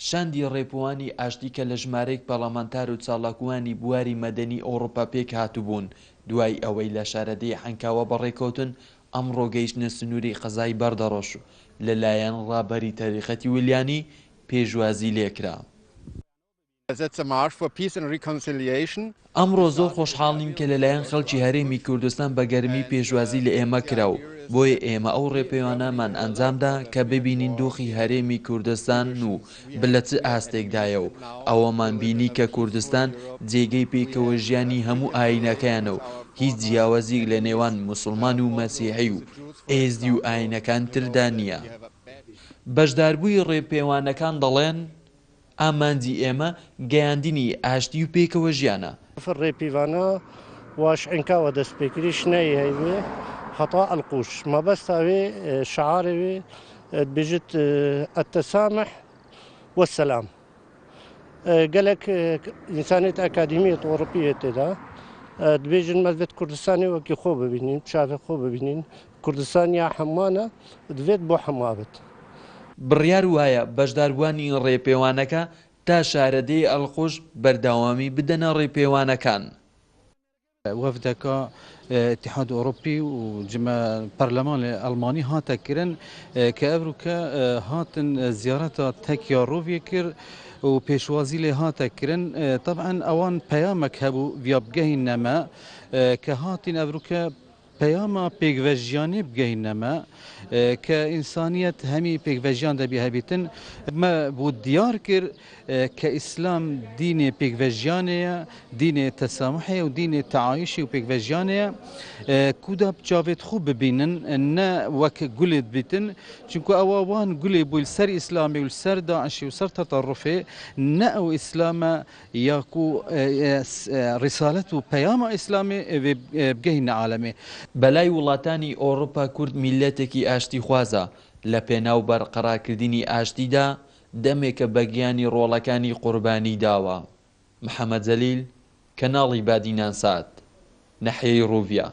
شاندی ڕێپوانی ئاشتی کە لە ژمارەیەک پەرلەمانتار و چالاکوانی بواری مەدەنی ئەوڕۆپا پێک هاتوبوون دوای ئەوەی لە شارەدەی حەنکاوە بەڕێکەوتن ئەمڕۆ گەیشتنە سنووری قەزای بەردەڕۆژ لەلایەن ڕابەری تاریخەتی ویلیانی پێشوازی لێکرا. ئەمڕۆ زۆر خۆشحاڵین کە لەلایەن خەڵکی هەرێمی کوردستان بە گەرمی پێشوازی لە ئێمە کراو، بۆیە ئێمە ئەو ڕێپەیوانەمان ئەنجامدا کە ببینین دۆخی هەرێمی کوردستان و بلە چ ئاستێکدایە و ئەوەمان بینی کە کوردستان جێگەی پێکەوە ژیانی هەموو ئاینەکەیانە و هیچ جیاوازیک لە نێوان موسڵمان و مەسیحی و ئێزدی و ئاینەکان تردا نییە. بەشداربووی ڕێپەیوانەکان دەڵێن ئامانجی ئێمە گەیاندنی ئاشتی و پێکەوە ژیانە. ڕێپیوانە واش عنکاوە دەستپێکری شنەی هەیوێ خطا القوش ما بس هاوي شعاري بجت التسامح والسلام قالك إنسانية أكاديمية أوروبية تدا دبيجن مزبط كردستاني وكي خوب ببينين شافي خوب ببينين كردستان يا حمانة دبيت بو حمابت بڕیار وایە بەشداربووانی ڕێپەیوانەکە تا شارەدەی ئەڵقوش بەردەوامی بدەنە ڕێپەیوانەکان. وفدك اتحاد أوروبي وجمع برلمان الألماني هاتا كرن كأبروكا هاتن زيارة تكيا روفي كر وبيشوازي له هاتا كرن طبعا أوان بيامك هبو فيابجهن نما كهاتن أبروكا پیاما پیگوژیانی بگهینما که انسانیت همی پیگوژیان دبی هبیتن ما بود دیار کر که اسلام دین پیگوژیانه دین تسامحه و دین تعایشی و پیگوژیانه کوداب جاوید خوب ببینن نه وک گلید بیتن چونکه اوان گلی بول سر اسلامی و سر داعشی و سر تطرفه نه او اسلام یا کو رسالت و پیام اسلامی بگهین عالمه. بەلای وڵاتانی ئۆڕۆپا کورد میلەتێکی ئاشتی خوازە لە پێناو بەرقەرارکردنی ئاشتیدا دەمێکە بە گیانی ڕۆڵەکانی قوربانی داوە. محەممەد جەلیل، کەناڵی بادینان سات، نەحیەی ڕوڤیا.